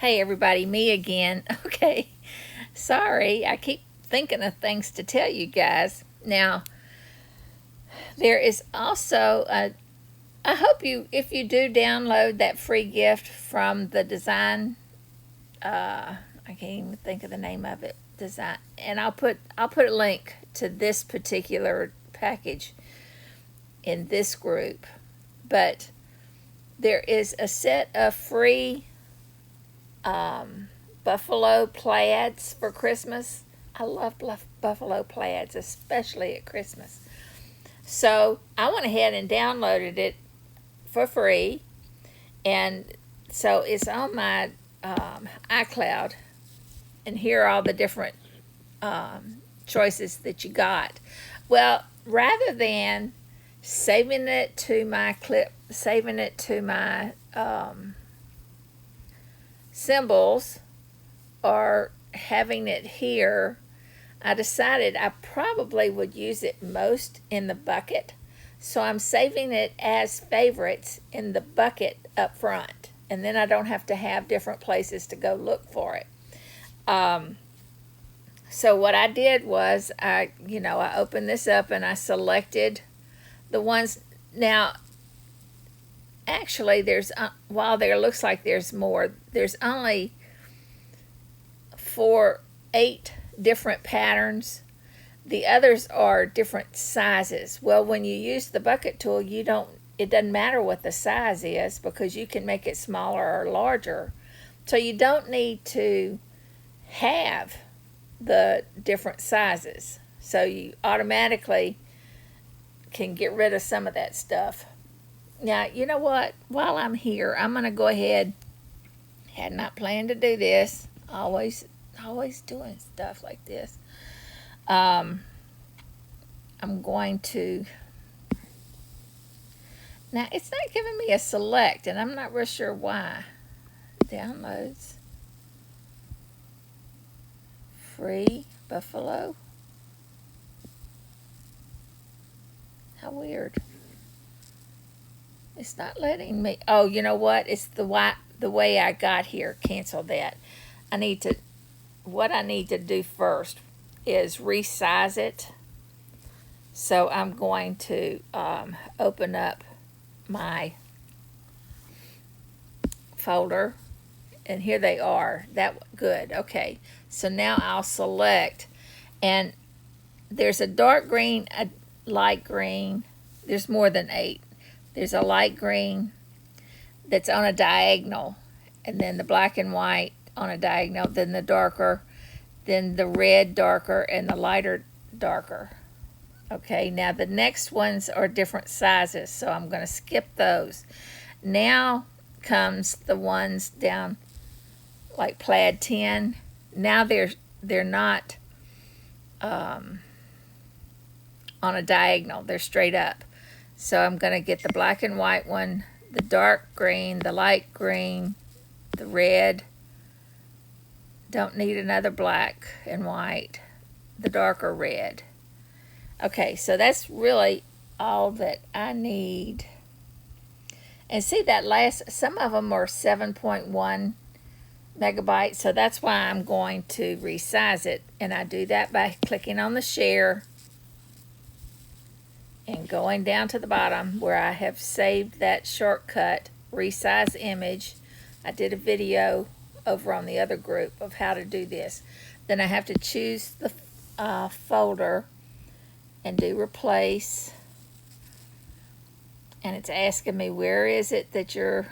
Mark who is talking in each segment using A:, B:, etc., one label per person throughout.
A: Hey everybody, me again. Okay, sorry, I keep thinking of things to tell you guys. Now, there is also I hope if you do download that free gift from the design, I can't even think of the name of it, design, and I'll put a link to this particular package in this group, but there is a set of free buffalo plaids for Christmas. I love buffalo plaids, especially at Christmas. So I went ahead and downloaded it for free, and so it's on my iCloud. And here are all the different choices that you got. Well, rather than saving it to my symbols, or having it here, I decided I probably would use it most in the bucket. So I'm saving it as favorites in the bucket up front. And then I don't have to have different places to go look for it. So what I did was I opened this up and I selected the ones. Now, actually, while there looks like there's more, there's only 8 different patterns. The others are different sizes. Well, when you use the bucket tool, it doesn't matter what the size is, because you can make it smaller or larger. So you don't need to have the different sizes. So you automatically can get rid of some of that stuff. Now, you know what? While I'm here, I'm going to go ahead. Had not planned to do this. Always doing stuff like this. I'm going to. Now, it's not giving me a select, and I'm not real sure why. Downloads. Free buffalo. How weird. It's not letting me. Oh, you know what? It's the way I got here. Cancel that. What I need to do first is resize it. So I'm going to open up my folder, and here they are. Good. Okay. So now I'll select, and there's a dark green, a light green. There's more than 8. There's a light green that's on a diagonal, and then the black and white on a diagonal, then the darker, then the red darker, and the lighter darker. Okay, now the next ones are different sizes, so I'm going to skip those. Now comes the ones down like plaid 10. Now they're not on a diagonal, they're straight up. So I'm going to get the black and white one, the dark green, the light green, the red. Don't need another black and white, the darker red. Okay, so that's really all that I need. And see that some of them are 7.1 megabytes, so that's why I'm going to resize it. And I do that by clicking on the share and going down to the bottom where I have saved that shortcut, resize image. I did a video over on the other group of how to do this. Then I have to choose the folder and do replace, and it's asking me where is it that you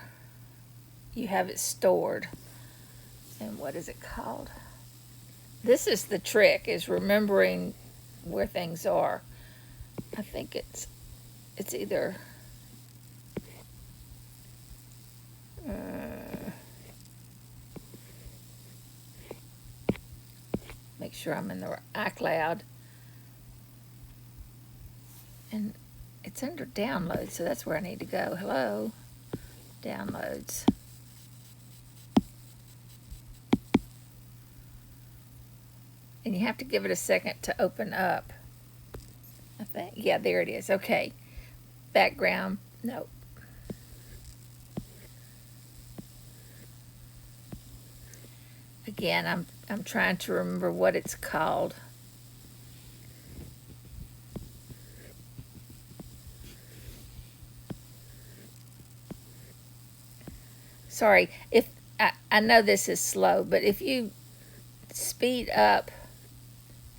A: have it stored, and what is it called. This is the trick, is remembering where things are. I think it's either make sure I'm in the iCloud. And it's under downloads, so that's where I need to go. Hello, downloads. And you have to give it a second to open up. I think, yeah, there it is. Okay, background, no. Again, I'm trying to remember what it's called. Sorry, if I know this is slow, but if you speed up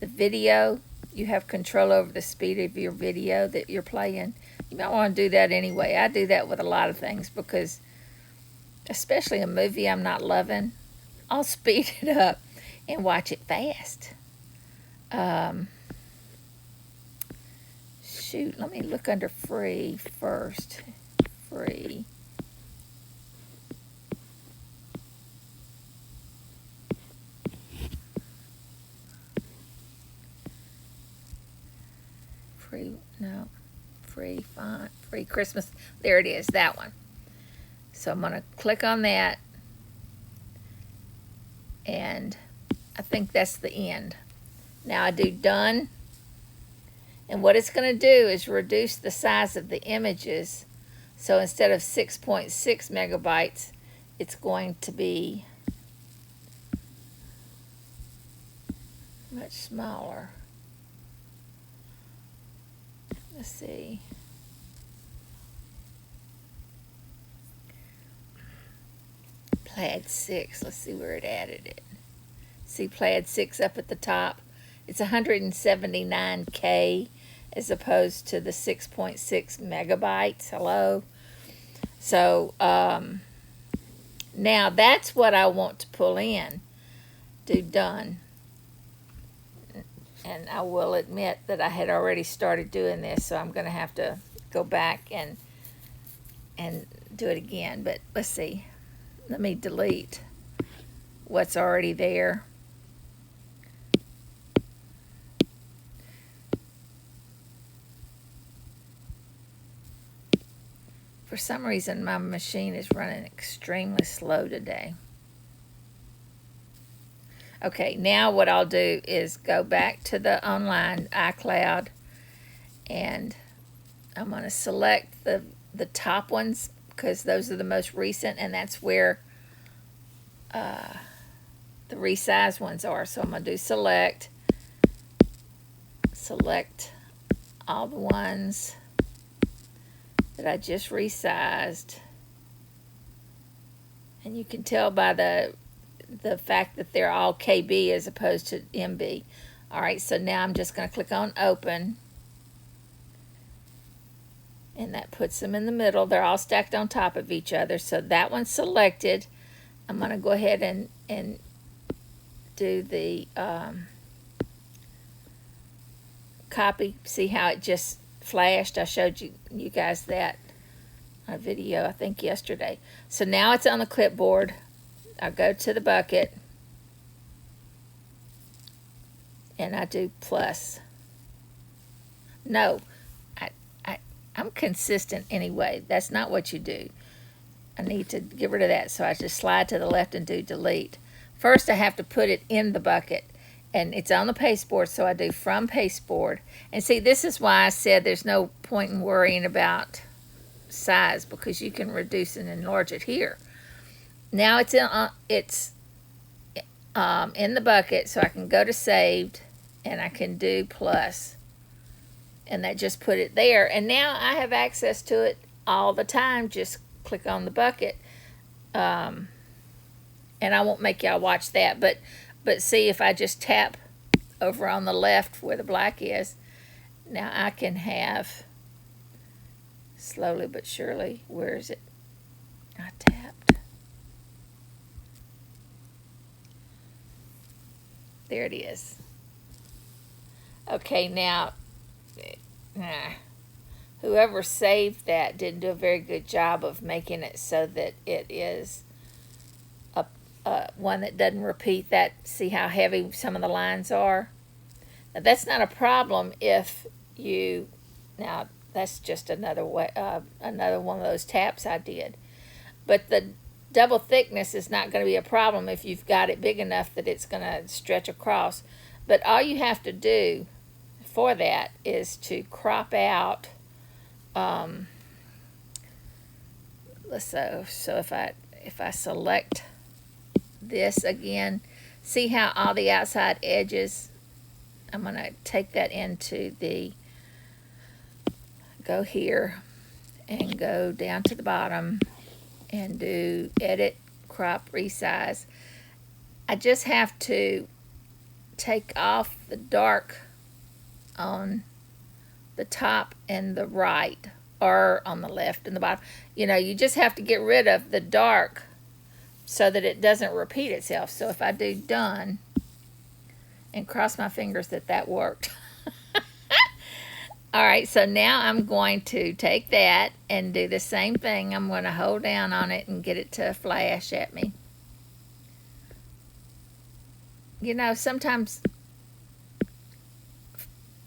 A: the video, you have control over the speed of your video that you're playing. You might want to do that anyway. I do that with a lot of things because, especially a movie I'm not loving, I'll speed it up and watch it fast. Shoot, let me look under free first. Free. Free, no. Free font, free Christmas. There it is, that one. So I'm going to click on that. And I think that's the end. Now I do done. And what it's going to do is reduce the size of the images. So instead of 6.6 megabytes, it's going to be much smaller. Let's see. PLAID 6. Let's see where it added it. See PLAID 6 up at the top? It's 179K as opposed to the 6.6 megabytes. Hello? So now that's what I want to pull in. Do done. And I will admit that I had already started doing this, so I'm going to have to go back and do it again. But let's see. Let me delete what's already there. For some reason, my machine is running extremely slow today. Okay, now what I'll do is go back to the online iCloud, and I'm going to select the top ones because those are the most recent, and that's where the resized ones are. So I'm going to do select all the ones that I just resized, and you can tell by the fact that they're all KB as opposed to MB. All right, so now I'm just going to click on open, and that puts them in the middle. They're all stacked on top of each other, so that one's selected. I'm going to go ahead and do the copy. See how it just flashed? I showed you guys that on a video, I think yesterday. So now it's on the clipboard. I go to the bucket and I do plus. No, I'm consistent anyway. That's not what you do. I need to get rid of that, so I just slide to the left and do delete. First I have to put it in the bucket, and it's on the pasteboard, so I do from pasteboard. And see, this is why I said there's no point in worrying about size, because you can reduce and enlarge it here. Now it's in the bucket, so I can go to saved, and I can do plus, and that just put it there. And now I have access to it all the time. Just click on the bucket, and I won't make y'all watch that, but see, if I just tap over on the left where the black is, now I can have, slowly but surely, where is it? I tapped. There it is. Okay, now, whoever saved that didn't do a very good job of making it so that it is one that doesn't repeat that. See how heavy some of the lines are? Now, that's not a problem if you, now that's just another way, another one of those taps I did. But the double thickness is not going to be a problem if you've got it big enough that it's going to stretch across. But all you have to do for that is to crop out. So if I select this again, See how all the outside edges, I'm going to take that into the, go here and go down to the bottom and do edit, crop, resize. I just have to take off the dark on the top and the right, or on the left and the bottom. You know, you just have to get rid of the dark so that it doesn't repeat itself. So if I do done and cross my fingers that worked. All right, so now I'm going to take that and do the same thing. I'm going to hold down on it and get it to flash at me. You know, sometimes,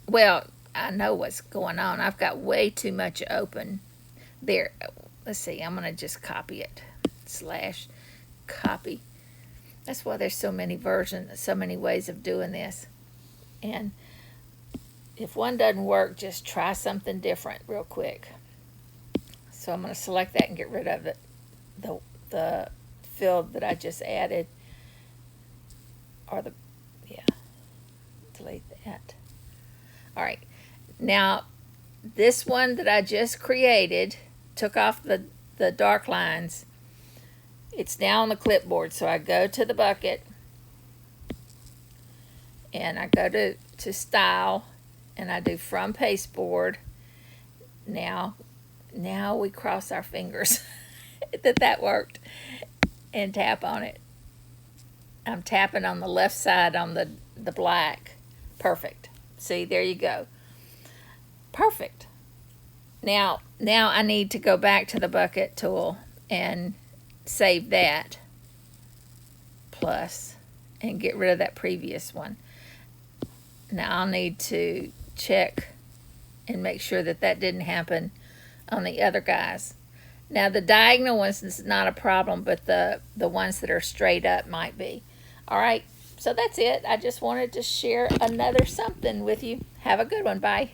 A: well, I know what's going on. I've got way too much open there. Let's see, I'm going to just copy it. Slash copy. That's why there's so many versions, so many ways of doing this. And if one doesn't work, just try something different real quick. So I'm going to select that and get rid of it, the field that I just added. Or delete that. All right. Now, this one that I just created, took off the dark lines. It's now on the clipboard. So I go to the bucket and I go to style and I do from pasteboard. Now we cross our fingers that worked and tap on it. I'm tapping on the left side on the black. Perfect. See, there you go. Perfect. Now I need to go back to the bucket tool and save that. Plus, and get rid of that previous one. Now I'll need to check and make sure that didn't happen on the other guys. Now the diagonal ones is not a problem, but the ones that are straight up might be. All right, so that's it. I just wanted to share another something with you. Have a good one. Bye.